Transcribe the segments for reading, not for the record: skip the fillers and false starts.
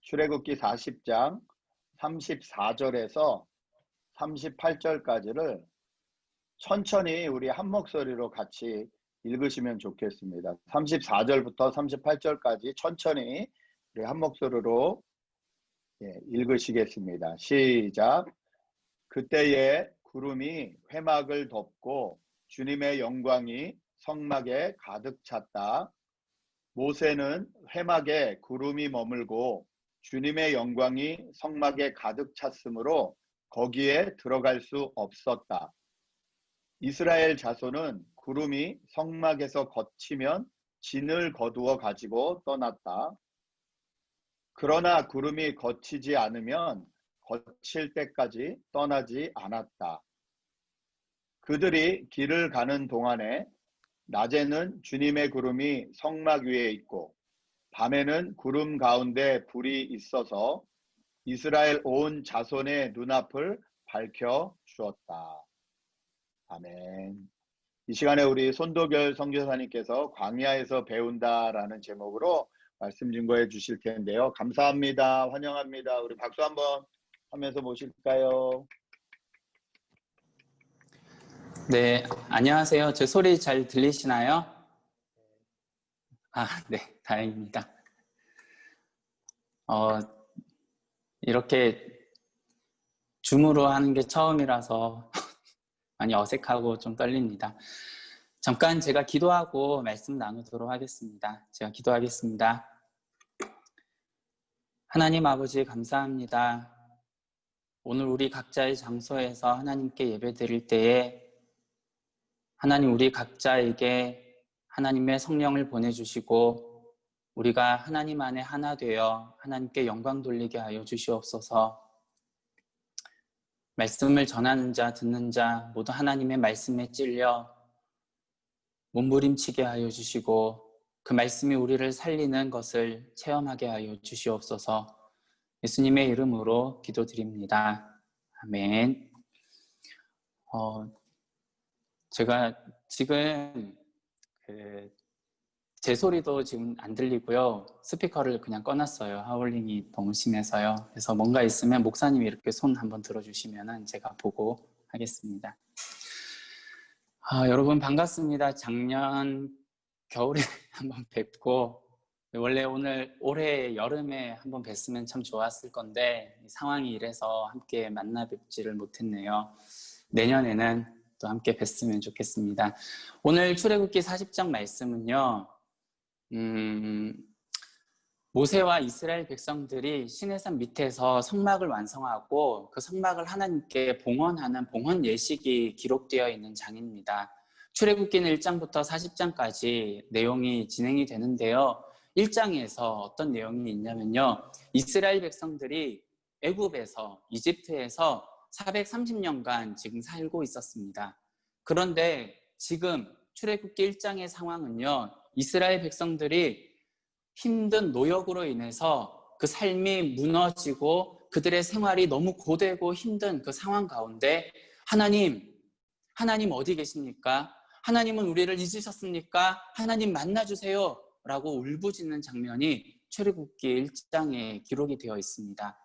출애굽기 40장 34절에서 38절까지를 천천히 우리 한 목소리로 같이 읽으시면 좋겠습니다. 34절부터 38절까지 천천히 우리 한 목소리로 읽으시겠습니다. 시작. 그때에 구름이 회막을 덮고 주님의 영광이 성막에 가득 찼다. 모세는 회막에 구름이 머물고 주님의 영광이 성막에 가득 찼으므로 거기에 들어갈 수 없었다. 이스라엘 자손은 구름이 성막에서 걷히면 진을 거두어 가지고 떠났다. 그러나 구름이 걷히지 않으면 걷힐 때까지 떠나지 않았다. 그들이 길을 가는 동안에 낮에는 주님의 구름이 성막 위에 있고 밤에는 구름 가운데 불이 있어서 이스라엘 온 자손의 눈앞을 밝혀 주었다. 아멘. 이 시간에 우리 손도결 선교사님께서 광야에서 배운다라는 제목으로 말씀 증거해 주실 텐데요. 감사합니다. 환영합니다. 우리 박수 한번 하면서 모실까요? 네, 안녕하세요. 제 소리 잘 들리시나요? 네, 다행입니다. 이렇게 줌으로 하는 게 처음이라서 많이 어색하고 좀 떨립니다. 잠깐 제가 기도하고 말씀 나누도록 하겠습니다. 제가 기도하겠습니다. 하나님 아버지 감사합니다. 오늘 우리 각자의 장소에서 하나님께 예배드릴 때에 하나님 우리 각자에게 하나님의 성령을 보내주시고 우리가 하나님 안에 하나 되어 하나님께 영광 돌리게 하여 주시옵소서. 말씀을 전하는 자, 듣는 자 모두 하나님의 말씀에 찔려 몸부림치게 하여 주시고 그 말씀이 우리를 살리는 것을 체험하게 하여 주시옵소서. 예수님의 이름으로 기도드립니다. 아멘. 제가 지금 제 소리도 지금 안 들리고요. 스피커를 그냥 꺼놨어요. 하울링이 너무 심해서요. 그래서 뭔가 있으면 목사님이 이렇게 손 한번 들어주시면 제가 보고 하겠습니다. 여러분 반갑습니다. 작년 겨울에 한번 뵙고 원래 올해 여름에 한번 뵀으면 참 좋았을 건데 상황이 이래서 함께 만나 뵙지를 못했네요. 내년에는 또 함께 뵀으면 좋겠습니다. 오늘 출애굽기 40장 말씀은요. 모세와 이스라엘 백성들이 시내산 밑에서 성막을 완성하고 그 성막을 하나님께 봉헌하는 봉헌 예식이 기록되어 있는 장입니다. 출애굽기는 1장부터 40장까지 내용이 진행이 되는데요. 1장에서 어떤 내용이 있냐면요. 이스라엘 백성들이 애굽에서 이집트에서 430년간 지금 살고 있었습니다. 그런데 지금 출애굽기 1장의 상황은요. 이스라엘 백성들이 힘든 노역으로 인해서 그 삶이 무너지고 그들의 생활이 너무 고되고 힘든 그 상황 가운데 하나님 어디 계십니까? 하나님은 우리를 잊으셨습니까? 하나님 만나주세요 라고 울부짖는 장면이 출애굽기 1장에 기록이 되어 있습니다.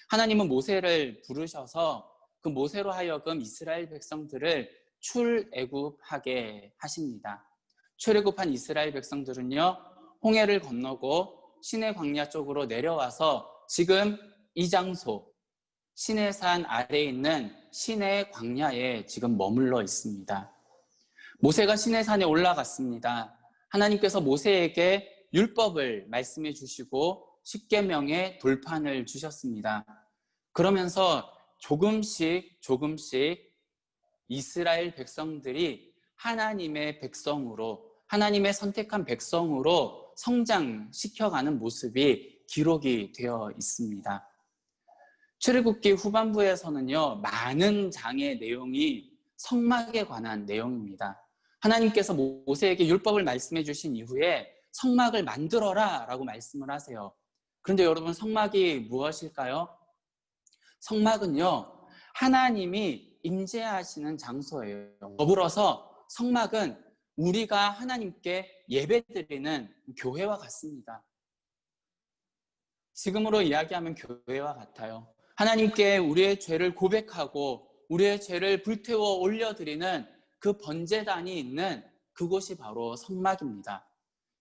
하나님은 모세를 부르셔서 그 모세로 하여금 이스라엘 백성들을 출애굽하게 하십니다. 출애굽한 이스라엘 백성들은요. 홍해를 건너고 시내 광야 쪽으로 내려와서 지금 이 장소 시내산 아래에 있는 시내 광야에 지금 머물러 있습니다. 모세가 시내산에 올라갔습니다. 하나님께서 모세에게 율법을 말씀해 주시고 십계명의 돌판을 주셨습니다. 그러면서 조금씩 이스라엘 백성들이 하나님의 백성으로 하나님의 선택한 백성으로 성장시켜가는 모습이 기록이 되어 있습니다. 출애굽기 후반부에서는요, 많은 장의 내용이 성막에 관한 내용입니다. 하나님께서 모세에게 율법을 말씀해 주신 이후에 성막을 만들어라 라고 말씀을 하세요. 그런데 여러분 성막이 무엇일까요? 성막은요, 하나님이 임재하시는 장소예요. 더불어서 성막은 우리가 하나님께 예배드리는 교회와 같습니다. 지금으로 이야기하면 교회와 같아요. 하나님께 우리의 죄를 고백하고 우리의 죄를 불태워 올려드리는 그 번제단이 있는 그곳이 바로 성막입니다.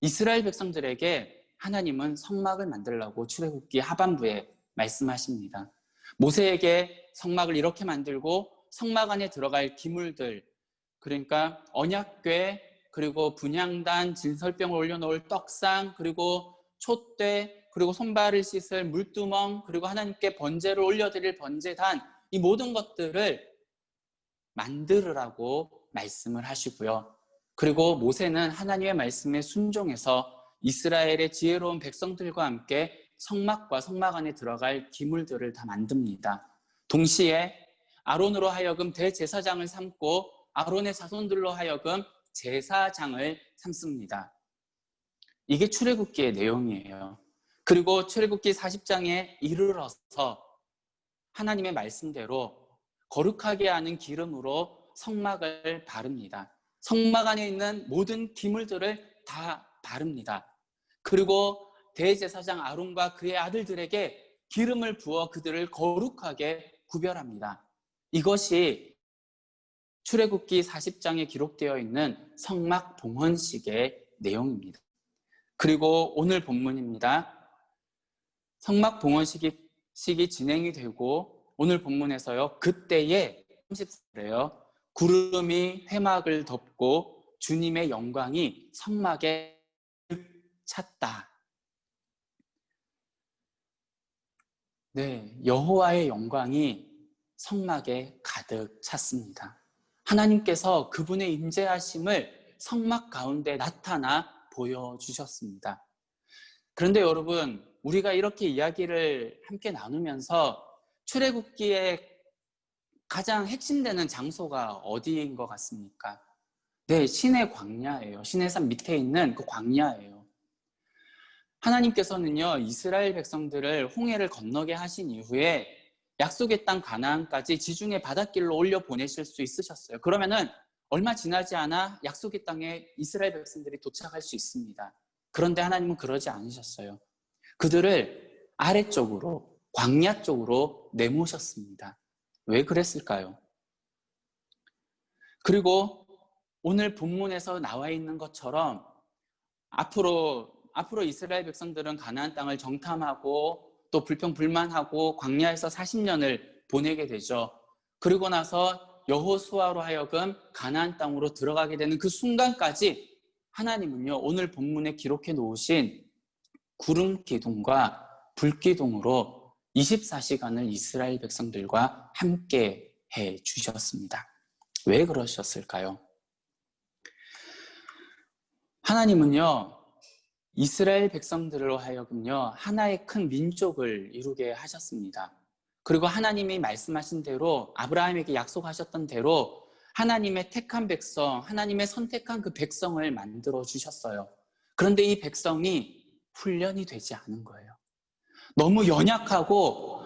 이스라엘 백성들에게 하나님은 성막을 만들라고 출애굽기 하반부에 말씀하십니다. 모세에게 성막을 이렇게 만들고 성막 안에 들어갈 기물들, 그러니까 언약궤, 그리고 분향단, 진설병을 올려놓을 떡상, 그리고 촛대, 그리고 손발을 씻을 물두멍, 그리고 하나님께 번제를 올려드릴 번제단, 이 모든 것들을 만들으라고 말씀을 하시고요. 그리고 모세는 하나님의 말씀에 순종해서 이스라엘의 지혜로운 백성들과 함께 성막과 성막 안에 들어갈 기물들을 다 만듭니다. 동시에 아론으로 하여금 대제사장을 삼고 아론의 자손들로 하여금 제사장을 삼습니다. 이게 출애굽기의 내용이에요. 그리고 출애굽기 40장에 이르러서 하나님의 말씀대로 거룩하게 하는 기름으로 성막을 바릅니다. 성막 안에 있는 모든 기물들을 다 바릅니다. 그리고 대제사장 아론과 그의 아들들에게 기름을 부어 그들을 거룩하게 구별합니다. 이것이 출애굽기 40장에 기록되어 있는 성막 봉헌식의 내용입니다. 그리고 오늘 본문입니다. 성막 봉헌식이 진행이 되고 오늘 본문에서요. 그때에 30절에요. 구름이 회막을 덮고 주님의 영광이 성막에 찼다. 네, 여호와의 영광이 성막에 가득 찼습니다. 하나님께서 그분의 임재하심을 성막 가운데 나타나 보여주셨습니다. 그런데 여러분, 우리가 이렇게 이야기를 함께 나누면서 출애굽기의 가장 핵심되는 장소가 어디인 것 같습니까? 네, 시내 광야예요. 시내산 밑에 있는 그 광야예요. 하나님께서는요, 이스라엘 백성들을 홍해를 건너게 하신 이후에 약속의 땅 가나안까지 지중해 바닷길로 올려 보내실 수 있으셨어요. 그러면은 얼마 지나지 않아 약속의 땅에 이스라엘 백성들이 도착할 수 있습니다. 그런데 하나님은 그러지 않으셨어요. 그들을 아래쪽으로, 광야 쪽으로 내모셨습니다. 왜 그랬을까요? 그리고 오늘 본문에서 나와 있는 것처럼 앞으로 이스라엘 백성들은 가나안 땅을 정탐하고 또 불평불만하고 광야에서 40년을 보내게 되죠. 그리고 나서 여호수아로 하여금 가나안 땅으로 들어가게 되는 그 순간까지 하나님은요, 오늘 본문에 기록해 놓으신 구름 기둥과 불 기둥으로 24시간을 이스라엘 백성들과 함께 해 주셨습니다. 왜 그러셨을까요? 하나님은요, 이스라엘 백성들로 하여금요, 하나의 큰 민족을 이루게 하셨습니다. 그리고 하나님이 말씀하신 대로 아브라함에게 약속하셨던 대로 하나님의 택한 백성, 하나님의 선택한 그 백성을 만들어 주셨어요. 그런데 이 백성이 훈련이 되지 않은 거예요. 너무 연약하고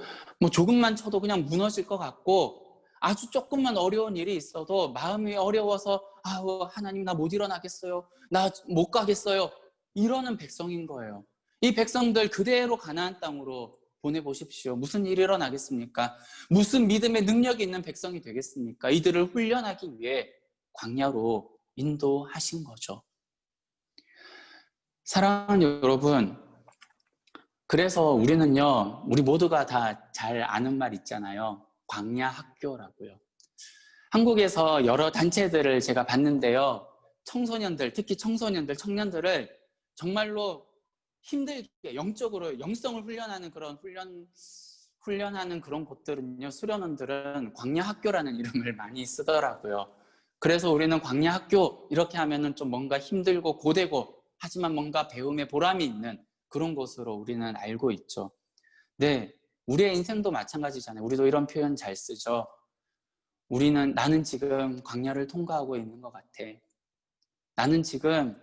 조금만 쳐도 그냥 무너질 것 같고 아주 조금만 어려운 일이 있어도 마음이 어려워서 하나님 나 못 일어나겠어요. 나 못 가겠어요. 이러는 백성인 거예요. 이 백성들 그대로 가나안 땅으로 보내보십시오. 무슨 일이 일어나겠습니까? 무슨 믿음의 능력이 있는 백성이 되겠습니까? 이들을 훈련하기 위해 광야로 인도하신 거죠. 사랑하는 여러분, 그래서 우리는요, 우리 모두가 다 잘 아는 말 있잖아요. 광야 학교라고요. 한국에서 여러 단체들을 제가 봤는데요. 청소년들, 특히 청소년들, 청년들을 정말로 힘들게 영적으로 영성을 훈련하는 훈련하는 그런 곳들은요, 수련원들은 광야 학교라는 이름을 많이 쓰더라고요. 그래서 우리는 광야 학교 이렇게 하면은 좀 뭔가 힘들고 고되고 하지만 뭔가 배움의 보람이 있는 그런 곳으로 우리는 알고 있죠. 네, 우리의 인생도 마찬가지잖아요. 우리도 이런 표현 잘 쓰죠. 나는 지금 광야를 통과하고 있는 것 같아. 나는 지금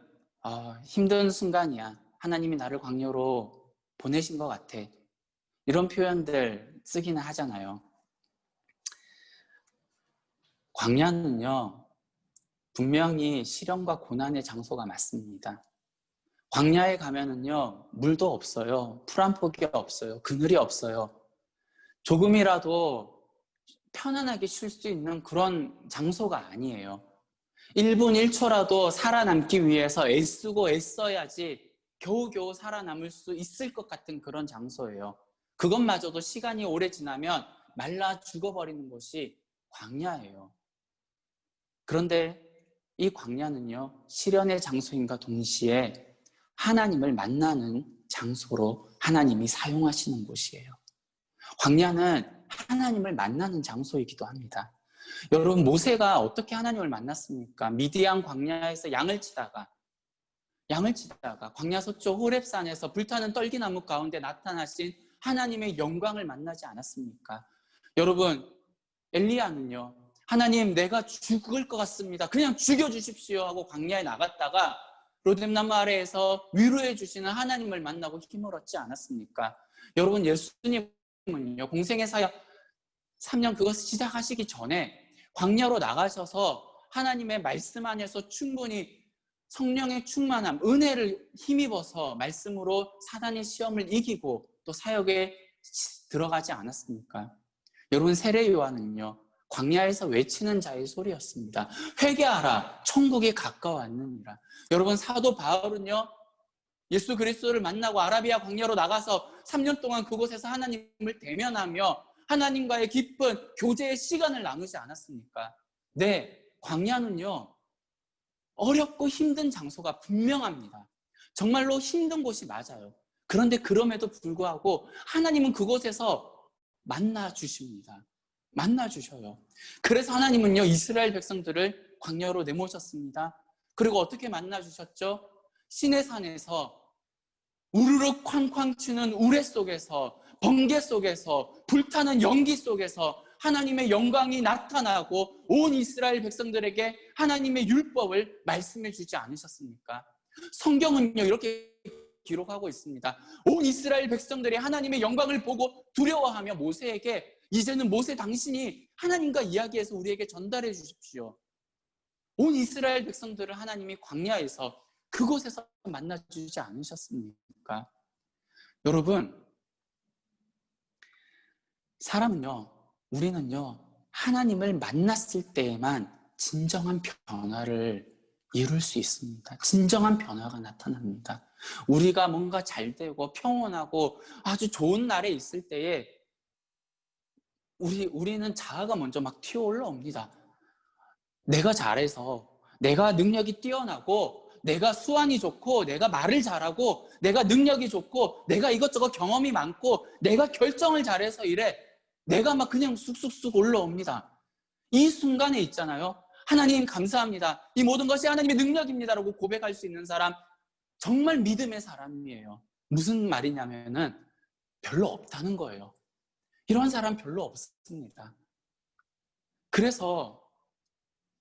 힘든 순간이야. 하나님이 나를 광야로 보내신 것 같아. 이런 표현들 쓰기는 하잖아요. 광야는요, 분명히 시련과 고난의 장소가 맞습니다. 광야에 가면은요, 물도 없어요. 풀 한 폭이 없어요. 그늘이 없어요. 조금이라도 편안하게 쉴 수 있는 그런 장소가 아니에요. 1분 1초라도 살아남기 위해서 애쓰고 애써야지 겨우겨우 살아남을 수 있을 것 같은 그런 장소예요. 그것마저도 시간이 오래 지나면 말라 죽어버리는 곳이 광야예요. 그런데 이 광야는요, 시련의 장소인가 동시에 하나님을 만나는 장소로 하나님이 사용하시는 곳이에요. 광야는 하나님을 만나는 장소이기도 합니다. 여러분, 모세가 어떻게 하나님을 만났습니까? 미디안 광야에서 양을 치다가 광야 서쪽 호렙산에서 불타는 떨기나무 가운데 나타나신 하나님의 영광을 만나지 않았습니까? 여러분, 엘리야는요, 하나님, 내가 죽을 것 같습니다. 그냥 죽여주십시오 하고 광야에 나갔다가 로뎀나무 아래에서 위로해 주시는 하나님을 만나고 힘을 얻지 않았습니까? 여러분, 예수님은요, 공생의 사역 3년 그것을 시작하시기 전에 광야로 나가셔서 하나님의 말씀 안에서 충분히 성령의 충만함, 은혜를 힘입어서 말씀으로 사단의 시험을 이기고 또 사역에 들어가지 않았습니까? 여러분, 세례 요한은요, 광야에서 외치는 자의 소리였습니다. 회개하라, 천국이 가까웠느니라. 여러분, 사도 바울은요, 예수 그리스도를 만나고 아라비아 광야로 나가서 3년 동안 그곳에서 하나님을 대면하며 하나님과의 깊은 교제의 시간을 나누지 않았습니까? 네, 광야는요, 어렵고 힘든 장소가 분명합니다. 정말로 힘든 곳이 맞아요. 그런데 그럼에도 불구하고 하나님은 그곳에서 만나 주십니다. 만나 주셔요. 그래서 하나님은요, 이스라엘 백성들을 광야로 내모셨습니다. 그리고 어떻게 만나 주셨죠? 시내산에서 우르르 쾅쾅 치는 우레 속에서, 번개 속에서, 불타는 연기 속에서 하나님의 영광이 나타나고 온 이스라엘 백성들에게 하나님의 율법을 말씀해 주지 않으셨습니까? 성경은요, 이렇게 기록하고 있습니다. 온 이스라엘 백성들이 하나님의 영광을 보고 두려워하며 모세에게, 이제는 모세 당신이 하나님과 이야기해서 우리에게 전달해 주십시오. 온 이스라엘 백성들을 하나님이 광야에서 그곳에서 만나주지 않으셨습니까? 여러분, 사람은요, 우리는요, 하나님을 만났을 때에만 진정한 변화를 이룰 수 있습니다. 진정한 변화가 나타납니다. 우리가 뭔가 잘 되고 평온하고 아주 좋은 날에 있을 때에 우리는 자아가 먼저 막 튀어 올라옵니다. 내가 잘해서, 내가 능력이 뛰어나고, 내가 수완이 좋고, 내가 말을 잘하고, 내가 능력이 좋고, 내가 이것저것 경험이 많고, 내가 결정을 잘해서 이래. 내가 막 그냥 쑥쑥쑥 올라옵니다. 이 순간에 있잖아요. 하나님 감사합니다. 이 모든 것이 하나님의 능력입니다라고 고백할 수 있는 사람, 정말 믿음의 사람이에요. 무슨 말이냐면은 별로 없다는 거예요. 이런 사람 별로 없습니다. 그래서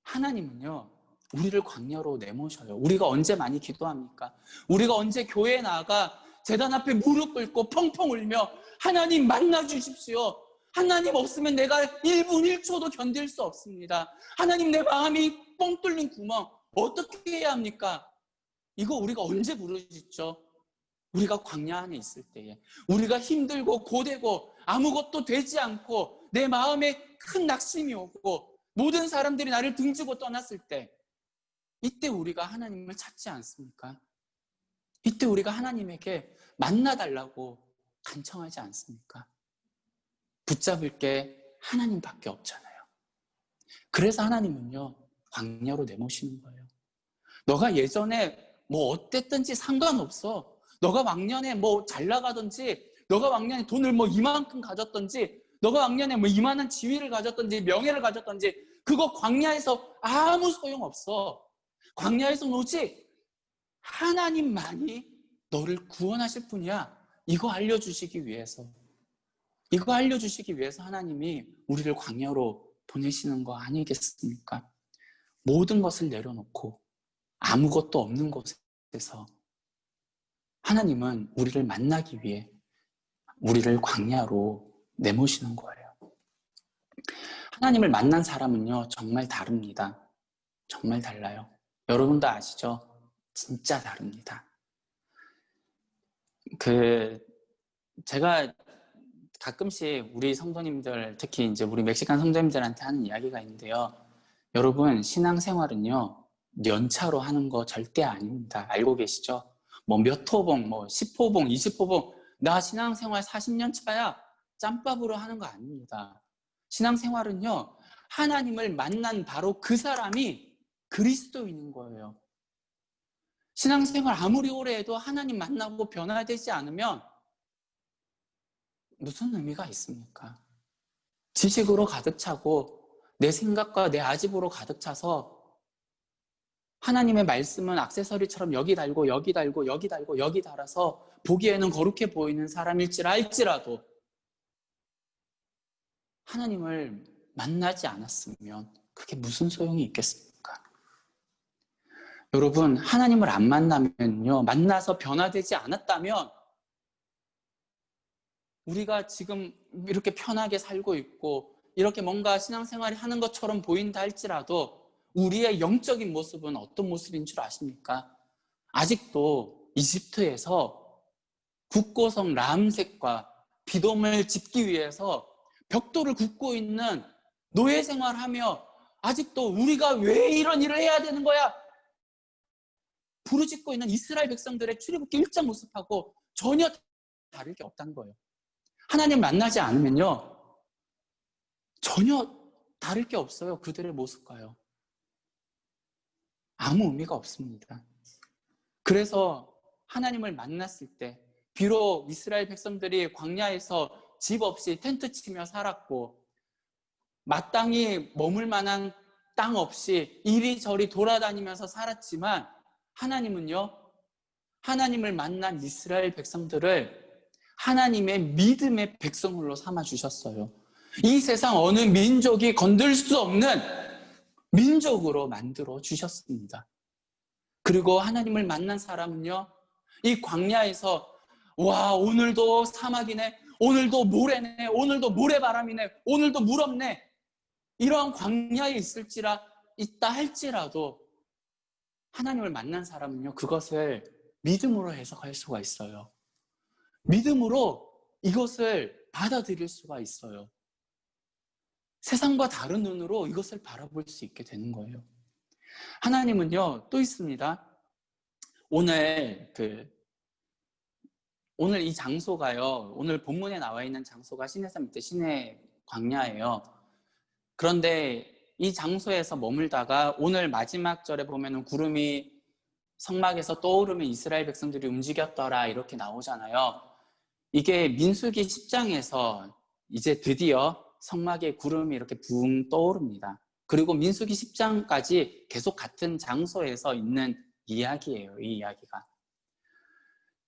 하나님은요, 우리를 광야로 내모셔요. 우리가 언제 많이 기도합니까? 우리가 언제 교회에 나가 제단 앞에 무릎 꿇고 펑펑 울며 하나님 만나 주십시오. 하나님 없으면 내가 1분 1초도 견딜 수 없습니다. 하나님, 내 마음이 뻥 뚫린 구멍 어떻게 해야 합니까? 이거 우리가 언제 부르짖죠? 우리가 광야 안에 있을 때에, 우리가 힘들고 고되고 아무것도 되지 않고 내 마음에 큰 낙심이 오고 모든 사람들이 나를 등지고 떠났을 때, 이때 우리가 하나님을 찾지 않습니까? 이때 우리가 하나님에게 만나달라고 간청하지 않습니까? 붙잡을 게 하나님밖에 없잖아요. 그래서 하나님은요, 광야로 내모시는 거예요. 너가 예전에 뭐 어땠든지 상관없어. 너가 왕년에 뭐 잘 나가든지, 너가 왕년에 돈을 뭐 이만큼 가졌든지, 너가 왕년에 뭐 이만한 지위를 가졌든지 명예를 가졌든지, 그거 광야에서 아무 소용없어. 광야에서는 오직 하나님만이 너를 구원하실 분이야. 이거 알려주시기 위해서 하나님이 우리를 광야로 보내시는 거 아니겠습니까? 모든 것을 내려놓고 아무것도 없는 곳에서 하나님은 우리를 만나기 위해 우리를 광야로 내모시는 거예요. 하나님을 만난 사람은요, 정말 다릅니다. 정말 달라요. 여러분도 아시죠? 진짜 다릅니다. 제가 가끔씩 우리 성도님들, 특히 이제 우리 멕시칸 성도님들한테 하는 이야기가 있는데요. 여러분, 신앙생활은요, 연차로 하는 거 절대 아닙니다. 알고 계시죠? 뭐 몇 호봉, 뭐 10호봉, 20호봉, 나 신앙생활 40년 차야. 짬밥으로 하는 거 아닙니다. 신앙생활은요, 하나님을 만난 바로 그 사람이 그리스도인인 거예요. 신앙생활 아무리 오래 해도 하나님 만나고 변화되지 않으면 무슨 의미가 있습니까? 지식으로 가득 차고 내 생각과 내 아집으로 가득 차서 하나님의 말씀은 액세서리처럼 여기 달고 여기 달고 여기 달고 여기 달아서 보기에는 거룩해 보이는 사람일지라도 하나님을 만나지 않았으면 그게 무슨 소용이 있겠습니까? 여러분, 하나님을 안 만나면요, 만나서 변화되지 않았다면 우리가 지금 이렇게 편하게 살고 있고 이렇게 뭔가 신앙생활을 하는 것처럼 보인다 할지라도 우리의 영적인 모습은 어떤 모습인 줄 아십니까? 아직도 이집트에서 국고성 람셋과 비돔을 짓기 위해서 벽돌을 굽고 있는 노예 생활하며 아직도 우리가 왜 이런 일을 해야 되는 거야? 부르짖고 있는 이스라엘 백성들의 출애굽기 1장 모습하고 전혀 다를 게 없다는 거예요. 하나님 만나지 않으면요, 전혀 다를 게 없어요. 그들의 모습과요. 아무 의미가 없습니다. 그래서 하나님을 만났을 때 비록 이스라엘 백성들이 광야에서 집 없이 텐트 치며 살았고 마땅히 머물 만한 땅 없이 이리저리 돌아다니면서 살았지만 하나님은요, 하나님을 만난 이스라엘 백성들을 하나님의 믿음의 백성으로 삼아주셨어요. 이 세상 어느 민족이 건들 수 없는 민족으로 만들어 주셨습니다. 그리고 하나님을 만난 사람은요, 이 광야에서 와, 오늘도 사막이네, 오늘도 모래네, 오늘도 모래바람이네, 오늘도 물 없네, 이러한 광야에 있다 할지라도 하나님을 만난 사람은요, 그것을 믿음으로 해석할 수가 있어요. 믿음으로 이것을 받아들일 수가 있어요. 세상과 다른 눈으로 이것을 바라볼 수 있게 되는 거예요. 하나님은요, 또 있습니다. 오늘 이 장소가요, 오늘 본문에 나와 있는 장소가 시내산 밑에 시내 광야예요. 그런데 이 장소에서 머물다가 오늘 마지막 절에 보면은 구름이 성막에서 떠오르면 이스라엘 백성들이 움직였더라 이렇게 나오잖아요. 이게 민수기 10장에서 이제 드디어 성막에 구름이 이렇게 붕 떠오릅니다. 그리고 민수기 10장까지 계속 같은 장소에서 있는 이야기예요, 이 이야기가.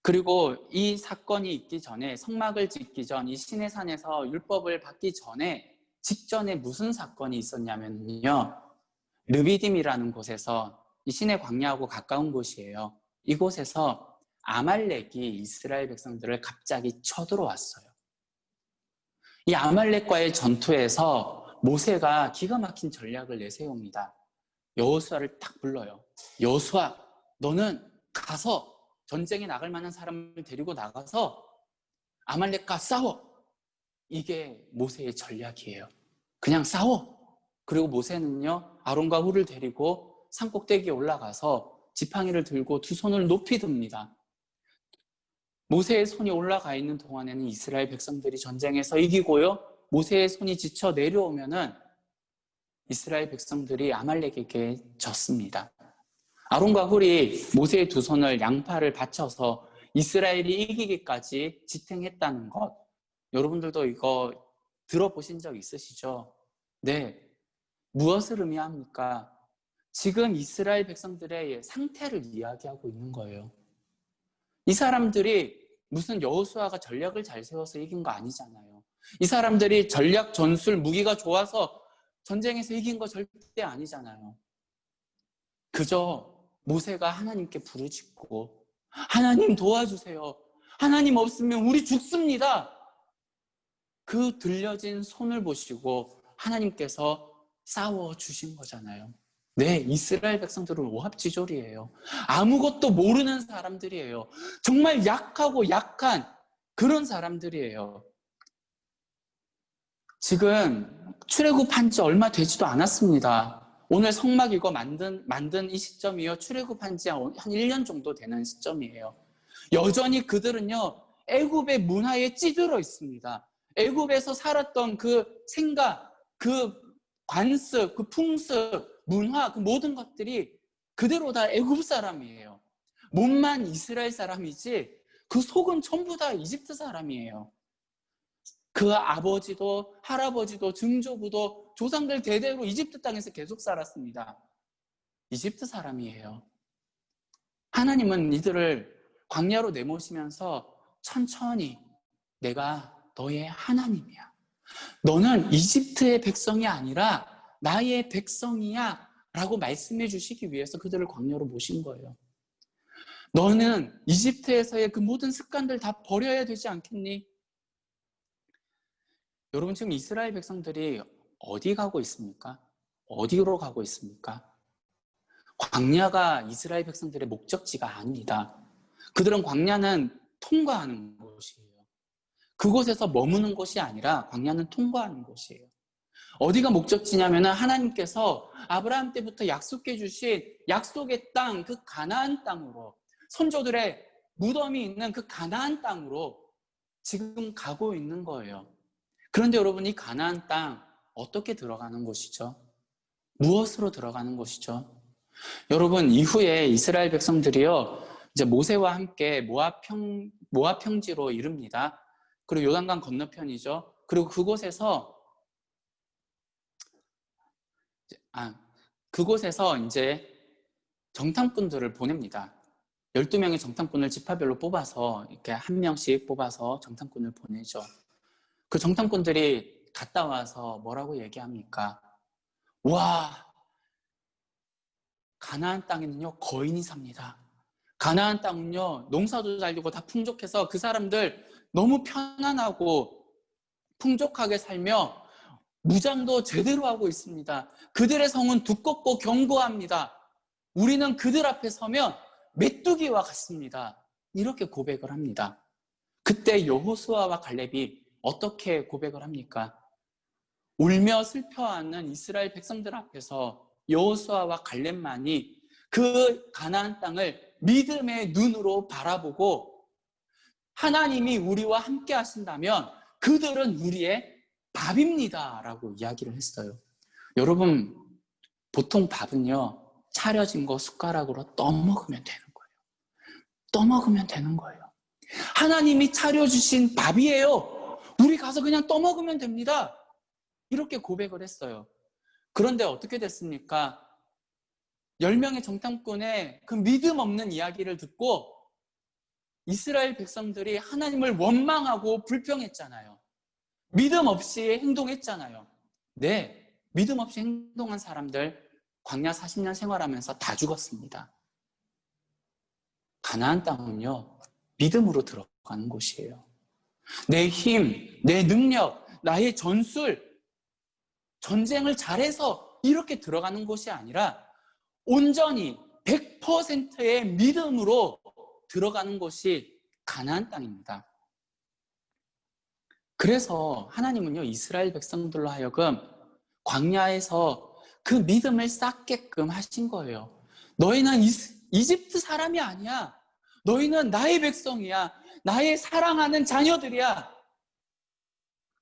그리고 이 사건이 있기 전에, 성막을 짓기 전, 이 시내산에서 율법을 받기 전에 직전에 무슨 사건이 있었냐면요, 르비딤이라는 곳에서, 이 시내 광야하고 가까운 곳이에요. 이곳에서 아말렉이 이스라엘 백성들을 갑자기 쳐들어왔어요. 이 아말렉과의 전투에서 모세가 기가 막힌 전략을 내세웁니다. 여호수아를 딱 불러요. 여호수아, 너는 가서 전쟁에 나갈 만한 사람을 데리고 나가서 아말렉과 싸워. 이게 모세의 전략이에요. 그냥 싸워. 그리고 모세는요, 아론과 훌을 데리고 산꼭대기에 올라가서 지팡이를 들고 두 손을 높이 듭니다. 모세의 손이 올라가 있는 동안에는 이스라엘 백성들이 전쟁에서 이기고요, 모세의 손이 지쳐 내려오면은 이스라엘 백성들이 아말렉에게 졌습니다. 아론과 훌이 모세의 두 손을 양팔을 받쳐서 이스라엘이 이기기까지 지탱했다는 것, 여러분들도 이거 들어보신 적 있으시죠? 네. 무엇을 의미합니까? 지금 이스라엘 백성들의 상태를 이야기하고 있는 거예요. 이 사람들이 무슨 여호수아가 전략을 잘 세워서 이긴 거 아니잖아요. 이 사람들이 전략, 전술, 무기가 좋아서 전쟁에서 이긴 거 절대 아니잖아요. 그저 모세가 하나님께 부르짖고 하나님 도와주세요. 하나님 없으면 우리 죽습니다. 그 들려진 손을 보시고 하나님께서 싸워주신 거잖아요. 네, 이스라엘 백성들은 오합지졸이에요. 아무것도 모르는 사람들이에요. 정말 약하고 약한 그런 사람들이에요. 지금 출애굽한 지 얼마 되지도 않았습니다. 오늘 성막 이거 만든 이 시점이요. 출애굽한 지 한 1년 정도 되는 시점이에요. 여전히 그들은요, 애굽의 문화에 찌들어 있습니다. 애굽에서 살았던 그 생각, 그 관습, 그 풍습, 문화, 그 모든 것들이 그대로 다 애굽 사람이에요. 몸만 이스라엘 사람이지 그 속은 전부 다 이집트 사람이에요. 그 아버지도 할아버지도 증조부도 조상들 대대로 이집트 땅에서 계속 살았습니다. 이집트 사람이에요. 하나님은 이들을 광야로 내모시면서 천천히 내가 너의 하나님이야. 너는 이집트의 백성이 아니라 나의 백성이야 라고 말씀해 주시기 위해서 그들을 광야로 모신 거예요. 너는 이집트에서의 그 모든 습관들 다 버려야 되지 않겠니? 여러분 지금 이스라엘 백성들이 어디 가고 있습니까? 어디로 가고 있습니까? 광야가 이스라엘 백성들의 목적지가 아닙니다. 그들은 광야는 통과하는 곳이에요. 그곳에서 머무는 곳이 아니라 광야는 통과하는 곳이에요. 어디가 목적지냐면 하나님께서 아브라함 때부터 약속해 주신 약속의 땅, 그 가나안 땅으로, 선조들의 무덤이 있는 그 가나안 땅으로 지금 가고 있는 거예요. 그런데 여러분, 이 가나안 땅 어떻게 들어가는 곳이죠? 무엇으로 들어가는 곳이죠? 여러분, 이후에 이스라엘 백성들이요, 이제 모세와 함께 모압 평지로 이릅니다. 그리고 요단강 건너편이죠. 그리고 그곳에서 이제 정탐꾼들을 보냅니다. 12명의 정탐꾼을 지파별로 뽑아서 이렇게 한 명씩 뽑아서 정탐꾼을 보내죠. 그 정탐꾼들이 갔다 와서 뭐라고 얘기합니까? 와, 가나안 땅에는요 거인이 삽니다. 가나안 땅은요 농사도 잘 되고 다 풍족해서 그 사람들 너무 편안하고 풍족하게 살며 무장도 제대로 하고 있습니다. 그들의 성은 두껍고 견고합니다. 우리는 그들 앞에 서면 메뚜기와 같습니다. 이렇게 고백을 합니다. 그때 여호수아와 갈렙이 어떻게 고백을 합니까? 울며 슬퍼하는 이스라엘 백성들 앞에서 여호수아와 갈렙만이 그 가나안 땅을 믿음의 눈으로 바라보고 하나님이 우리와 함께 하신다면 그들은 우리의 밥입니다 라고 이야기를 했어요. 여러분, 보통 밥은요 차려진 거 숟가락으로 떠먹으면 되는 거예요. 떠먹으면 되는 거예요. 하나님이 차려주신 밥이에요. 우리 가서 그냥 떠먹으면 됩니다. 이렇게 고백을 했어요. 그런데 어떻게 됐습니까? 10명의 정탐꾼의 그 믿음 없는 이야기를 듣고 이스라엘 백성들이 하나님을 원망하고 불평했잖아요. 믿음 없이 행동했잖아요. 네, 믿음 없이 행동한 사람들 광야 40년 생활하면서 다 죽었습니다. 가나안 땅은요 믿음으로 들어가는 곳이에요. 내 힘, 내 능력, 나의 전술, 전쟁을 잘해서 이렇게 들어가는 곳이 아니라 온전히 100%의 믿음으로 들어가는 곳이 가나안 땅입니다. 그래서 하나님은요 이스라엘 백성들로 하여금 광야에서 그 믿음을 쌓게끔 하신 거예요. 너희는 이집트 사람이 아니야. 너희는 나의 백성이야. 나의 사랑하는 자녀들이야.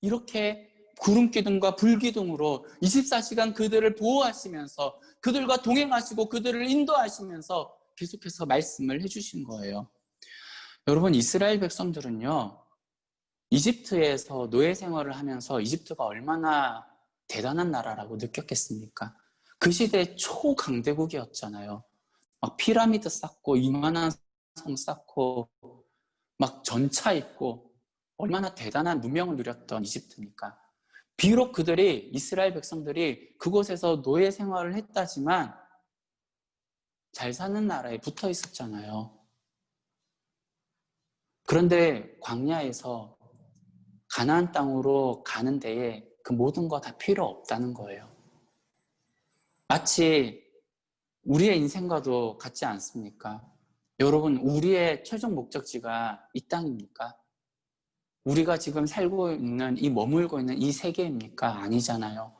이렇게 구름기둥과 불기둥으로 24시간 그들을 보호하시면서 그들과 동행하시고 그들을 인도하시면서 계속해서 말씀을 해주신 거예요. 여러분, 이스라엘 백성들은요 이집트에서 노예 생활을 하면서 이집트가 얼마나 대단한 나라라고 느꼈겠습니까? 그 시대 초강대국이었잖아요. 막 피라미드 쌓고 이만한 성 쌓고 막 전차 있고 얼마나 대단한 문명을 누렸던 이집트입니까? 비록 그들이 이스라엘 백성들이 그곳에서 노예 생활을 했다지만 잘 사는 나라에 붙어 있었잖아요. 그런데 광야에서 가나안 땅으로 가는 데에 그 모든 거 다 필요 없다는 거예요. 마치 우리의 인생과도 같지 않습니까? 여러분, 우리의 최종 목적지가 이 땅입니까? 우리가 지금 살고 있는, 이 머물고 있는 이 세계입니까? 아니잖아요.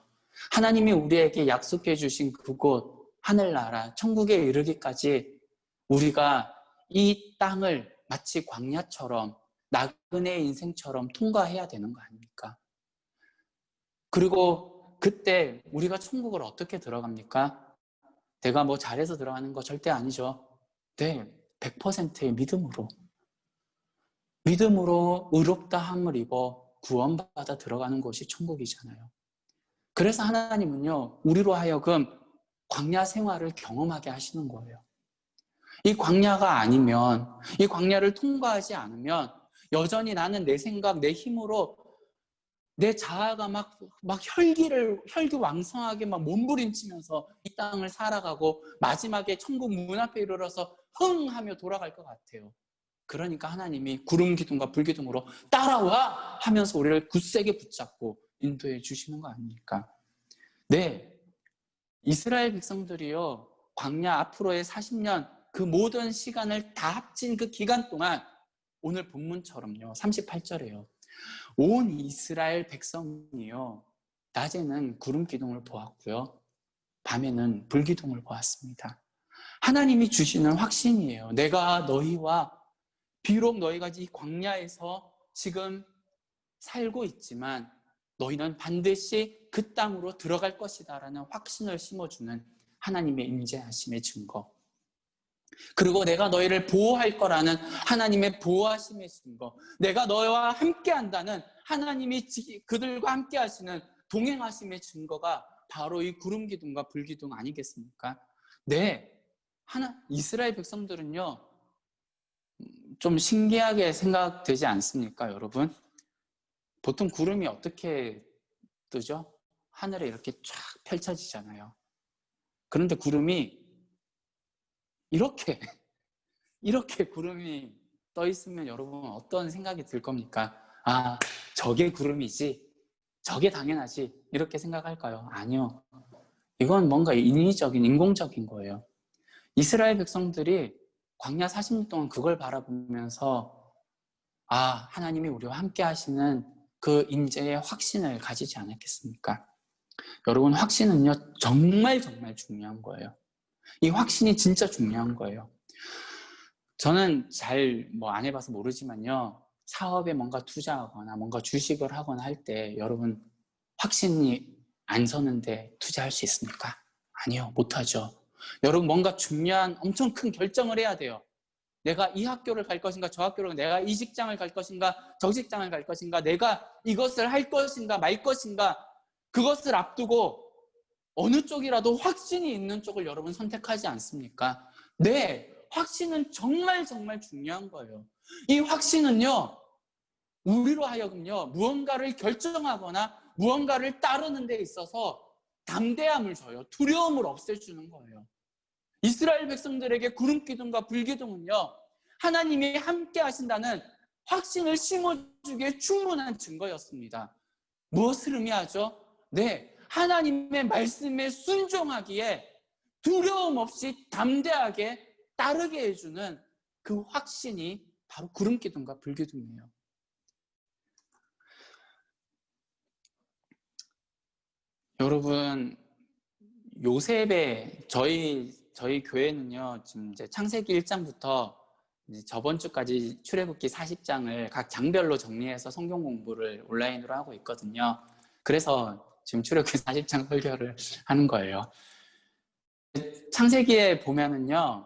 하나님이 우리에게 약속해 주신 그곳, 하늘나라, 천국에 이르기까지 우리가 이 땅을 마치 광야처럼, 나그네의 인생처럼 통과해야 되는 거 아닙니까? 그리고 그때 우리가 천국을 어떻게 들어갑니까? 내가 뭐 잘해서 들어가는 거 절대 아니죠. 네, 100%의 믿음으로. 믿음으로 의롭다함을 입어 구원받아 들어가는 곳이 천국이잖아요. 그래서 하나님은요, 우리로 하여금 광야 생활을 경험하게 하시는 거예요. 이 광야가 아니면, 이 광야를 통과하지 않으면 여전히 나는 내 생각, 내 힘으로 내 자아가 막 혈기왕성하게 막 몸부림치면서 이 땅을 살아가고 마지막에 천국 문 앞에 이르러서 흥 하며 돌아갈 것 같아요. 그러니까 하나님이 구름 기둥과 불 기둥으로 따라와 하면서 우리를 굳세게 붙잡고 인도해 주시는 거 아닙니까? 네, 이스라엘 백성들이요, 광야 앞으로의 40년 그 모든 시간을 다 합친 그 기간 동안 오늘 본문처럼요, 38절에요. 온 이스라엘 백성이요, 낮에는 구름 기둥을 보았고요, 밤에는 불 기둥을 보았습니다. 하나님이 주시는 확신이에요. 내가 너희와, 비록 너희가 이 광야에서 지금 살고 있지만 너희는 반드시 그 땅으로 들어갈 것이다 라는 확신을 심어주는 하나님의 임재하심의 증거, 그리고 내가 너희를 보호할 거라는 하나님의 보호하심의 증거, 내가 너희와 함께 한다는 하나님이 그들과 함께 하시는 동행하심의 증거가 바로 이 구름 기둥과 불 기둥 아니겠습니까? 네, 이스라엘 백성들은요, 좀 신기하게 생각되지 않습니까, 여러분? 보통 구름이 어떻게 뜨죠? 하늘에 이렇게 쫙 펼쳐지잖아요. 그런데 구름이 이렇게 구름이 떠 있으면 여러분 어떤 생각이 들 겁니까? 아, 저게 구름이지, 저게 당연하지, 이렇게 생각할까요? 아니요. 이건 뭔가 인위적인, 인공적인 거예요. 이스라엘 백성들이 광야 40년 동안 그걸 바라보면서 아, 하나님이 우리와 함께 하시는 그 임재의 확신을 가지지 않았겠습니까? 여러분, 확신은요, 정말 중요한 거예요. 이 확신이 진짜 중요한 거예요. 저는 잘 안 해봐서 모르지만요, 사업에 뭔가 투자하거나 뭔가 주식을 하거나 할 때 여러분, 확신이 안 서는데 투자할 수 있습니까? 아니요, 못하죠. 여러분, 뭔가 중요한 엄청 큰 결정을 해야 돼요. 내가 이 학교를 갈 것인가, 저 학교를, 내가 이 직장을 갈 것인가, 저 직장을 갈 것인가, 내가 이것을 할 것인가 말 것인가, 그것을 앞두고 어느 쪽이라도 확신이 있는 쪽을 여러분 선택하지 않습니까? 네, 확신은 정말 중요한 거예요. 이 확신은요, 우리로 하여금요, 무언가를 결정하거나 무언가를 따르는 데 있어서 담대함을 줘요. 두려움을 없애주는 거예요. 이스라엘 백성들에게 구름 기둥과 불 기둥은요, 하나님이 함께 하신다는 확신을 심어주기에 충분한 증거였습니다. 무엇을 의미하죠? 네, 하나님의 말씀에 순종하기에 두려움 없이 담대하게 따르게 해주는 그 확신이 바로 구름 기둥과 불 기둥이에요. 여러분, 요셉의 저희 교회는요, 지금 이제 창세기 1장부터 이제 저번 주까지 출애굽기 40장을 각 장별로 정리해서 성경 공부를 온라인으로 하고 있거든요. 그래서 지금 출애굽기 40장 설교를 하는 거예요. 창세기에 보면은요,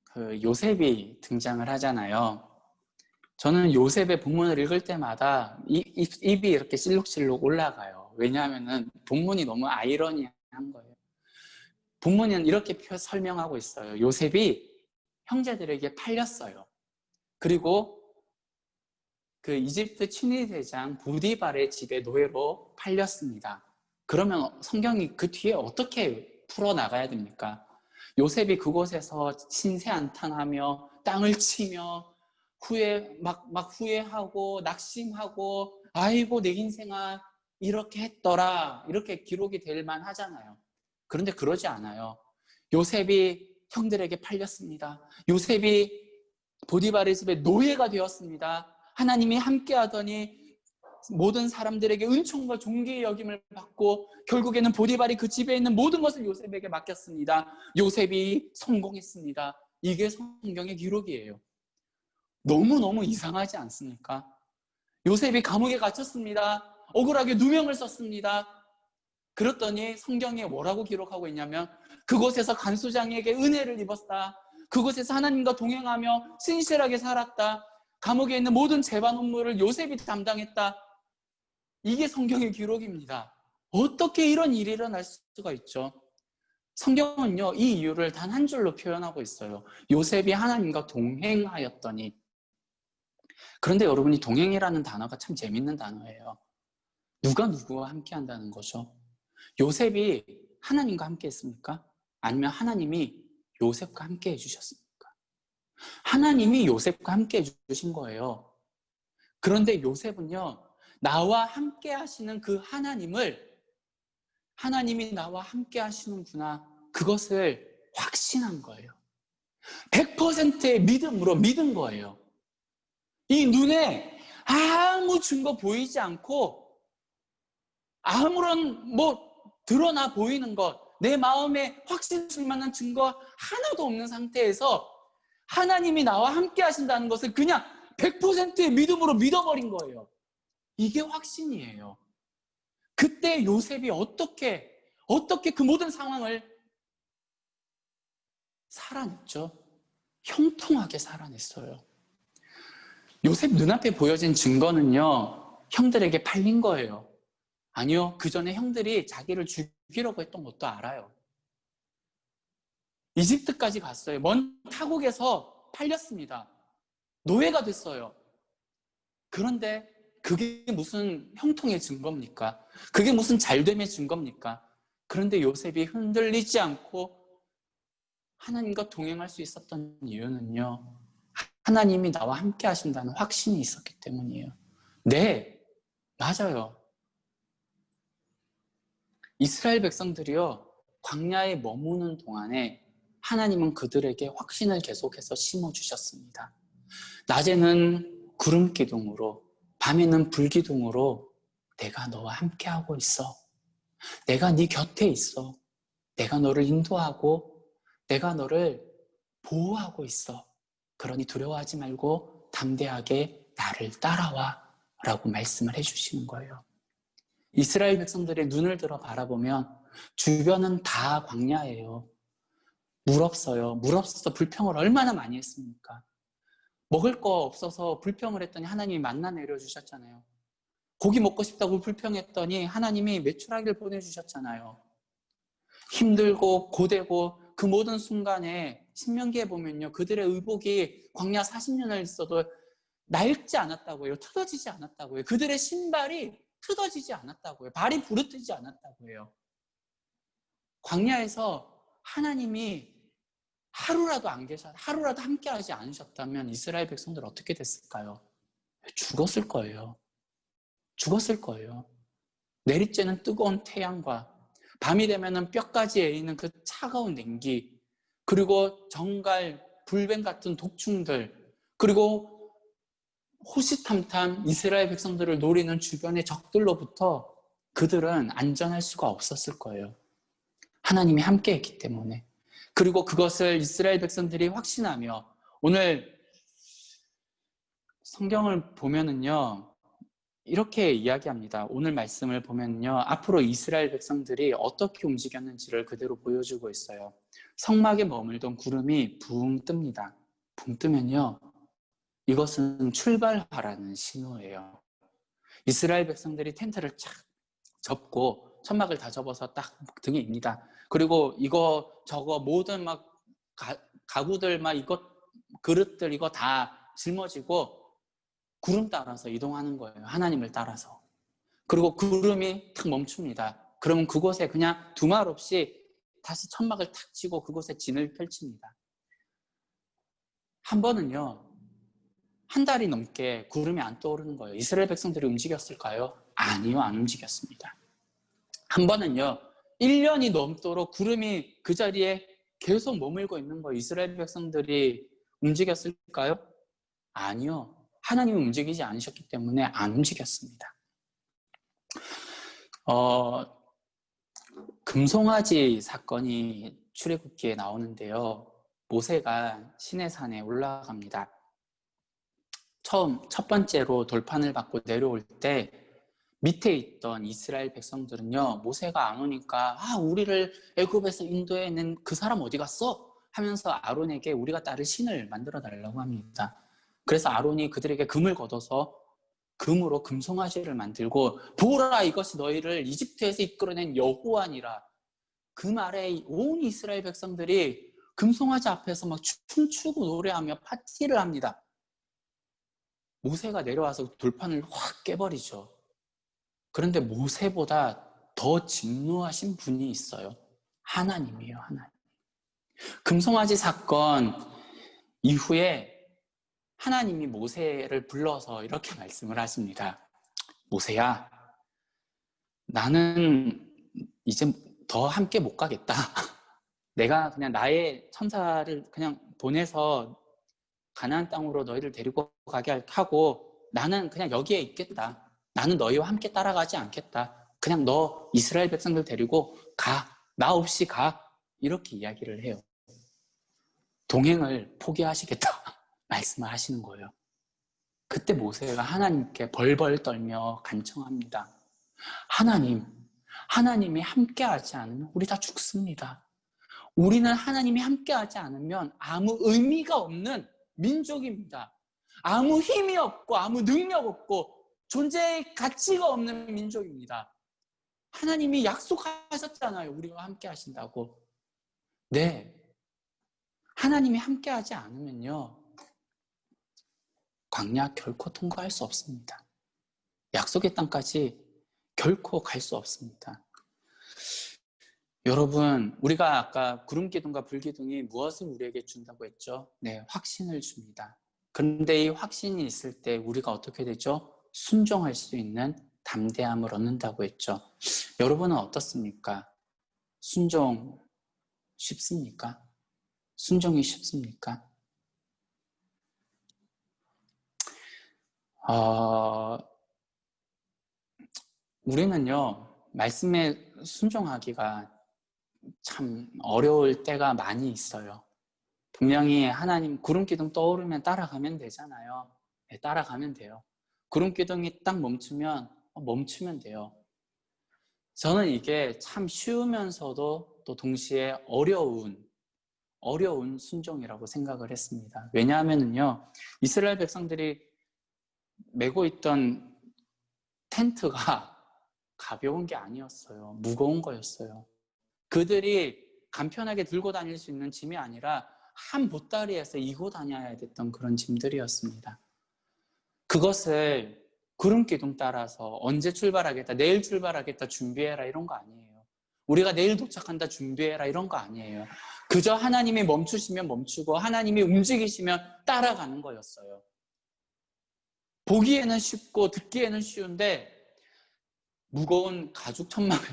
그 요셉이 등장을 하잖아요. 저는 요셉의 본문을 읽을 때마다 입이 이렇게 실룩실룩 올라가요. 왜냐하면은 본문이 너무 아이러니한 거예요. 본문은 이렇게 설명하고 있어요. 요셉이 형제들에게 팔렸어요. 그리고 그 이집트 친위 대장 보디발의 집에 노예로 팔렸습니다. 그러면 성경이 그 뒤에 어떻게 풀어나가야 됩니까? 요셉이 그곳에서 신세한탄하며 땅을 치며 후회하고 낙심하고 아이고 내 인생아 이렇게 했더라, 이렇게 기록이 될 만하잖아요. 그런데 그러지 않아요. 요셉이 형들에게 팔렸습니다. 요셉이 보디발의 집에 노예가 되었습니다. 하나님이 함께하더니 모든 사람들에게 은총과 존귀의 여김을 받고 결국에는 보디발이 그 집에 있는 모든 것을 요셉에게 맡겼습니다. 요셉이 성공했습니다. 이게 성경의 기록이에요. 너무너무 이상하지 않습니까? 요셉이 감옥에 갇혔습니다. 억울하게 누명을 썼습니다. 그랬더니 성경에 뭐라고 기록하고 있냐면 그곳에서 간수장에게 은혜를 입었다. 그곳에서 하나님과 동행하며 신실하게 살았다. 감옥에 있는 모든 재반 업무를 요셉이 담당했다. 이게 성경의 기록입니다. 어떻게 이런 일이 일어날 수가 있죠? 성경은요, 이 이유를 단 한 줄로 표현하고 있어요. 요셉이 하나님과 동행하였더니. 그런데 여러분이 동행이라는 단어가 참 재밌는 단어예요. 누가 누구와 함께 한다는 거죠? 요셉이 하나님과 함께 했습니까? 아니면 하나님이 요셉과 함께 해주셨습니까? 하나님이 요셉과 함께 해주신 거예요. 그런데 요셉은요, 나와 함께 하시는 그 하나님을, 하나님이 나와 함께 하시는구나, 그것을 확신한 거예요. 100%의 믿음으로 믿은 거예요. 이 눈에 아무 증거 보이지 않고 아무런 드러나 보이는 것, 내 마음에 확신 줄 만한 증거 하나도 없는 상태에서 하나님이 나와 함께 하신다는 것을 그냥 100%의 믿음으로 믿어버린 거예요. 이게 확신이에요. 그때 요셉이 어떻게 그 모든 상황을 살아냈죠? 형통하게 살아냈어요. 요셉 눈앞에 보여진 증거는요, 형들에게 팔린 거예요. 아니요, 그 전에 형들이 자기를 죽이려고 했던 것도 알아요. 이집트까지 갔어요. 먼 타국에서 팔렸습니다. 노예가 됐어요. 그런데 그게 무슨 형통의 증거입니까? 그게 무슨 잘됨의 증거입니까? 그런데 요셉이 흔들리지 않고 하나님과 동행할 수 있었던 이유는요, 하나님이 나와 함께 하신다는 확신이 있었기 때문이에요. 네, 맞아요. 이스라엘 백성들이요, 광야에 머무는 동안에 하나님은 그들에게 확신을 계속해서 심어주셨습니다. 낮에는 구름 기둥으로, 밤에는 불 기둥으로 내가 너와 함께하고 있어. 내가 네 곁에 있어. 내가 너를 인도하고 내가 너를 보호하고 있어. 그러니 두려워하지 말고 담대하게 나를 따라와 라고 말씀을 해주시는 거예요. 이스라엘 백성들의 눈을 들어 바라보면 주변은 다 광야예요. 물 없어요. 물 없어서 불평을 얼마나 많이 했습니까? 먹을 거 없어서 불평을 했더니 하나님이 만나 내려주셨잖아요. 고기 먹고 싶다고 불평했더니 하나님이 메추라기를 보내주셨잖아요. 힘들고 고되고 그 모든 순간에 신명기에 보면요, 그들의 의복이 광야 40년을 있어도 낡지 않았다고 해요. 뜯어지지 않았다고 해요. 그들의 신발이 뜯어지지 않았다고 해요. 발이 부르뜨지 않았다고 해요. 광야에서 하나님이 하루라도 함께 하지 않으셨다면 이스라엘 백성들 어떻게 됐을까요? 죽었을 거예요. 죽었을 거예요. 내리쬐는 뜨거운 태양과 밤이 되면 뼈까지 에이는 그 차가운 냉기, 그리고 정갈, 불뱀 같은 독충들, 그리고 호시탐탐 이스라엘 백성들을 노리는 주변의 적들로부터 그들은 안전할 수가 없었을 거예요. 하나님이 함께했기 때문에. 그리고 그것을 이스라엘 백성들이 확신하며, 오늘 성경을 보면은요, 이렇게 이야기합니다. 오늘 말씀을 보면요, 앞으로 이스라엘 백성들이 어떻게 움직였는지를 그대로 보여주고 있어요. 성막에 머물던 구름이 붕 뜹니다. 붕 뜨면요, 이것은 출발하라는 신호예요. 이스라엘 백성들이 텐트를 착 접고 천막을 다 접어서 딱 등에 입니다. 그리고 이거 저거 모든 가구들 이것 그릇들 이거 다 짊어지고 구름 따라서 이동하는 거예요. 하나님을 따라서. 그리고 구름이 탁 멈춥니다. 그러면 그곳에 그냥 두말 없이 다시 천막을 탁 치고 그곳에 진을 펼칩니다. 한 번은요, 한 달이 넘게 구름이 안 떠오르는 거예요. 이스라엘 백성들이 움직였을까요? 아니요, 안 움직였습니다. 한 번은요, 1년이 넘도록 구름이 그 자리에 계속 머물고 있는 거예요. 이스라엘 백성들이 움직였을까요? 아니요. 하나님이 움직이지 않으셨기 때문에 안 움직였습니다. 금송아지 사건이 출애굽기에 나오는데요. 모세가 시내산에 올라갑니다. 첫 번째로 돌판을 받고 내려올 때 밑에 있던 이스라엘 백성들은요, 모세가 안 오니까 우리를 애굽에서 인도해낸 그 사람 어디 갔어? 하면서 아론에게 우리가 따를 신을 만들어 달라고 합니다. 그래서 아론이 그들에게 금을 걷어서 금으로 금송아지를 만들고, 보라, 이것이 너희를 이집트에서 이끌어낸 여호와니라. 그 말에 온 이스라엘 백성들이 금송아지 앞에서 막 춤추고 노래하며 파티를 합니다. 모세가 내려와서 돌판을 확 깨버리죠. 그런데 모세보다 더 진노하신 분이 있어요. 하나님이에요, 하나님. 금송아지 사건 이후에 하나님이 모세를 불러서 이렇게 말씀을 하십니다. 모세야, 나는 이제 더 함께 못 가겠다. 내가 그냥 나의 천사를 그냥 보내서 가나안 땅으로 너희를 데리고 가게 하고 나는 그냥 여기에 있겠다. 나는 너희와 함께 따라가지 않겠다. 그냥 너 이스라엘 백성들 데리고 가. 나 없이 가. 이렇게 이야기를 해요. 동행을 포기하시겠다 말씀을 하시는 거예요. 그때 모세가 하나님께 벌벌 떨며 간청합니다. 하나님이 함께하지 않으면 우리 다 죽습니다. 우리는 하나님이 함께하지 않으면 아무 의미가 없는 민족입니다. 아무 힘이 없고 아무 능력 없고 존재의 가치가 없는 민족입니다. 하나님이 약속하셨잖아요. 우리와 함께 하신다고. 네, 하나님이 함께 하지 않으면요, 광야 결코 통과할 수 없습니다. 약속의 땅까지 결코 갈 수 없습니다. 여러분, 우리가 아까 구름기둥과 불기둥이 무엇을 우리에게 준다고 했죠? 네, 확신을 줍니다. 그런데 이 확신이 있을 때 우리가 어떻게 되죠? 순종할 수 있는 담대함을 얻는다고 했죠. 여러분은 어떻습니까? 순종 쉽습니까? 순종이 쉽습니까? 우리는요, 말씀에 순종하기가 참 어려울 때가 많이 있어요. 분명히 하나님 구름기둥 떠오르면 따라가면 되잖아요. 네, 따라가면 돼요. 구름기둥이 딱 멈추면 돼요. 저는 이게 참 쉬우면서도 또 동시에 어려운 순종이라고 생각을 했습니다. 왜냐하면요, 이스라엘 백성들이 메고 있던 텐트가 가벼운 게 아니었어요. 무거운 거였어요. 그들이 간편하게 들고 다닐 수 있는 짐이 아니라 한 보따리에서 이고 다녀야 됐던 그런 짐들이었습니다. 그것을 구름기둥 따라서 언제 출발하겠다, 내일 출발하겠다, 준비해라 이런 거 아니에요. 우리가 내일 도착한다, 준비해라 이런 거 아니에요. 그저 하나님이 멈추시면 멈추고 하나님이 움직이시면 따라가는 거였어요. 보기에는 쉽고 듣기에는 쉬운데 무거운 가죽 천막을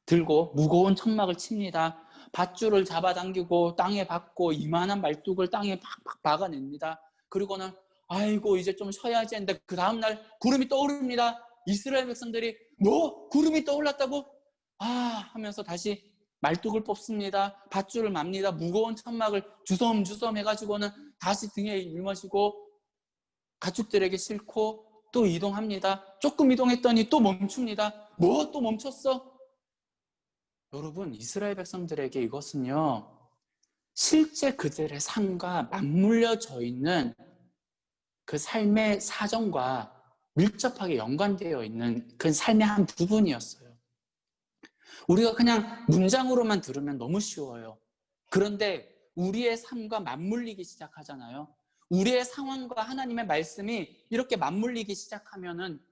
들고 무거운 천막을 칩니다. 밧줄을 잡아당기고 땅에 박고 이만한 말뚝을 땅에 팍팍 박아냅니다. 그리고는 아이고 이제 좀 쉬어야지 했는데 그 다음날 구름이 떠오릅니다. 이스라엘 백성들이 뭐? 구름이 떠올랐다고? 하면서 다시 말뚝을 뽑습니다. 밧줄을 맙니다. 무거운 천막을 주섬주섬 해가지고는 다시 등에 일머시고 가축들에게 싣고 또 이동합니다. 조금 이동했더니 또 멈춥니다. 뭐? 또 멈췄어? 여러분, 이스라엘 백성들에게 이것은요, 실제 그들의 삶과 맞물려져 있는 그 삶의 사정과 밀접하게 연관되어 있는 그 삶의 한 부분이었어요. 우리가 그냥 문장으로만 들으면 너무 쉬워요. 그런데 우리의 삶과 맞물리기 시작하잖아요. 우리의 상황과 하나님의 말씀이 이렇게 맞물리기 시작하면은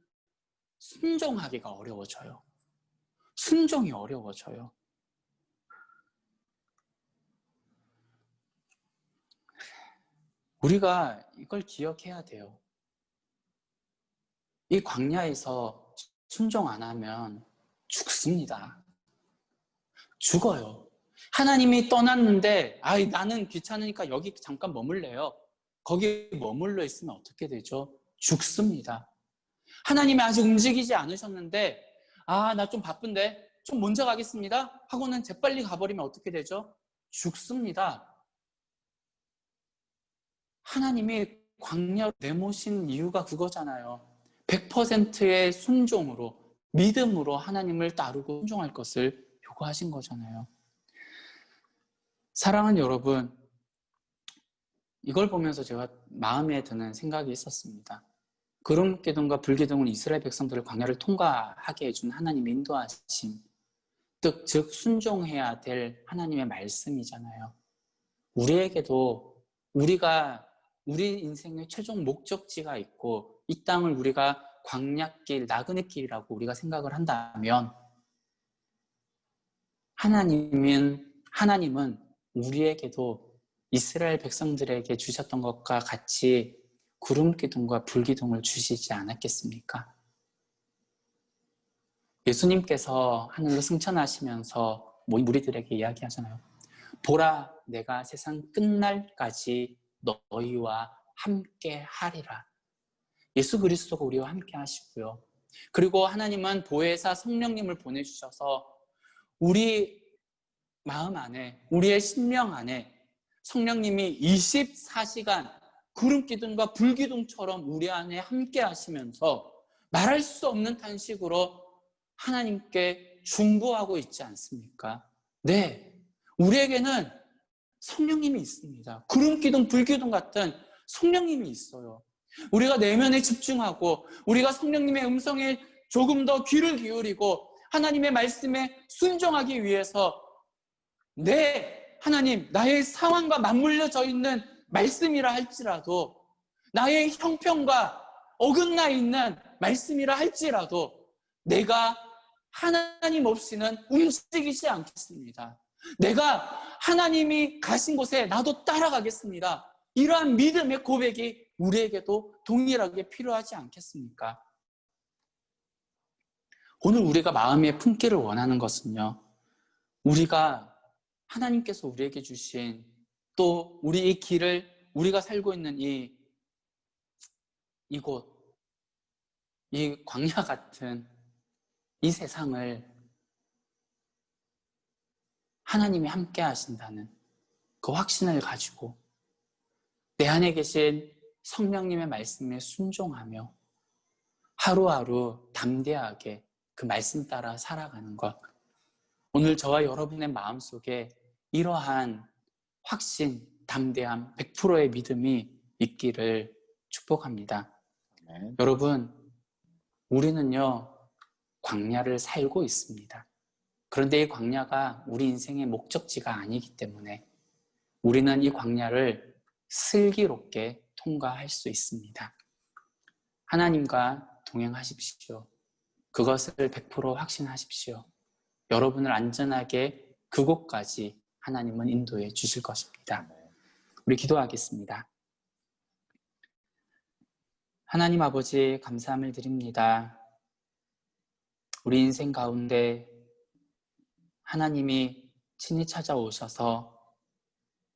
순종하기가 어려워져요. 순종이 어려워져요. 우리가 이걸 기억해야 돼요. 이 광야에서 순종 안 하면 죽습니다. 죽어요. 하나님이 떠났는데 나는 귀찮으니까 여기 잠깐 머물래요. 거기 머물러 있으면 어떻게 되죠? 죽습니다. 하나님이 아직 움직이지 않으셨는데 나 좀 바쁜데 좀 먼저 가겠습니다 하고는 재빨리 가버리면 어떻게 되죠? 죽습니다. 하나님이 광야로 내모신 이유가 그거잖아요. 100%의 순종으로, 믿음으로 하나님을 따르고 순종할 것을 요구하신 거잖아요. 사랑하는 여러분, 이걸 보면서 제가 마음에 드는 생각이 있었습니다. 구름 기둥과 불 기둥은 이스라엘 백성들을 광야를 통과하게 해준 하나님의 인도하심, 즉 순종해야 될 하나님의 말씀이잖아요. 우리에게도 우리 인생의 최종 목적지가 있고 이 땅을 우리가 광야길, 나그네 길이라고 우리가 생각을 한다면 하나님은 우리에게도 이스라엘 백성들에게 주셨던 것과 같이 구름 기둥과 불 기둥을 주시지 않았겠습니까? 예수님께서 하늘로 승천하시면서 무리들에게 이야기하잖아요. 보라, 내가 세상 끝날까지 너희와 함께 하리라. 예수 그리스도가 우리와 함께 하시고요. 그리고 하나님은 보혜사 성령님을 보내주셔서 우리 마음 안에, 우리의 심령 안에 성령님이 24시간 구름 기둥과 불 기둥처럼 우리 안에 함께 하시면서 말할 수 없는 탄식으로 하나님께 중보하고 있지 않습니까? 네, 우리에게는 성령님이 있습니다. 구름 기둥, 불 기둥 같은 성령님이 있어요. 우리가 내면에 집중하고 우리가 성령님의 음성에 조금 더 귀를 기울이고 하나님의 말씀에 순종하기 위해서 하나님, 나의 상황과 맞물려져 있는 말씀이라 할지라도 나의 형편과 어긋나 있는 말씀이라 할지라도 내가 하나님 없이는 움직이지 않겠습니다. 내가 하나님이 가신 곳에 나도 따라가겠습니다. 이러한 믿음의 고백이 우리에게도 동일하게 필요하지 않겠습니까? 오늘 우리가 마음에 품기를 원하는 것은요, 우리가 하나님께서 우리에게 주신 또 우리 이 길을 우리가 살고 있는 이곳, 이 광야 같은 이 세상을 하나님이 함께 하신다는 그 확신을 가지고 내 안에 계신 성령님의 말씀에 순종하며 하루하루 담대하게 그 말씀 따라 살아가는 것. 오늘 저와 여러분의 마음속에 이러한 확신, 담대함, 100%의 믿음이 있기를 축복합니다. 네. 여러분, 우리는요, 광야를 살고 있습니다. 그런데 이 광야가 우리 인생의 목적지가 아니기 때문에 우리는 이 광야를 슬기롭게 통과할 수 있습니다. 하나님과 동행하십시오. 그것을 100% 확신하십시오. 여러분을 안전하게 그곳까지 하나님은 인도해 주실 것입니다. 우리 기도하겠습니다. 하나님 아버지, 감사함을 드립니다. 우리 인생 가운데 하나님이 친히 찾아오셔서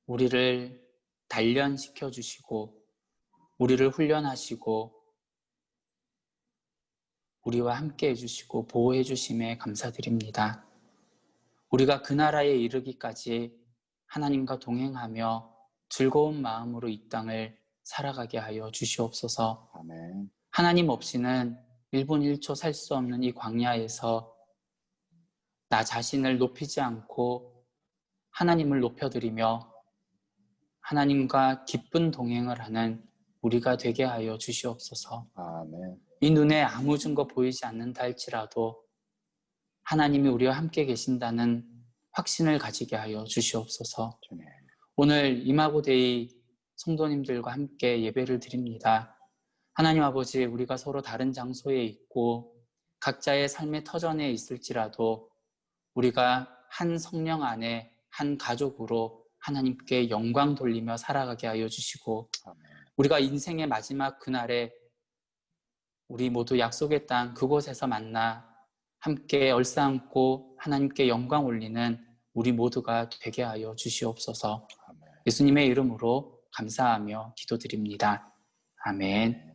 우리를 단련시켜 주시고 우리를 훈련하시고 우리와 함께 해주시고 보호해 주심에 감사드립니다. 우리가 그 나라에 이르기까지 하나님과 동행하며 즐거운 마음으로 이 땅을 살아가게 하여 주시옵소서. 아멘. 하나님 없이는 1분 1초 살 수 없는 이 광야에서 나 자신을 높이지 않고 하나님을 높여드리며 하나님과 기쁜 동행을 하는 우리가 되게 하여 주시옵소서. 아멘. 이 눈에 아무 증거 보이지 않는다 할지라도 하나님이 우리와 함께 계신다는 확신을 가지게 하여 주시옵소서. 주님. 오늘 이마고데이 성도님들과 함께 예배를 드립니다. 하나님 아버지, 우리가 서로 다른 장소에 있고 각자의 삶의 터전에 있을지라도 우리가 한 성령 안에 한 가족으로 하나님께 영광 돌리며 살아가게 하여 주시고 아멘. 우리가 인생의 마지막 그날에 우리 모두 약속의 땅 그곳에서 만나 함께 얼싸안고 하나님께 영광 올리는 우리 모두가 되게 하여 주시옵소서. 아멘. 예수님의 이름으로 감사하며 기도드립니다. 아멘.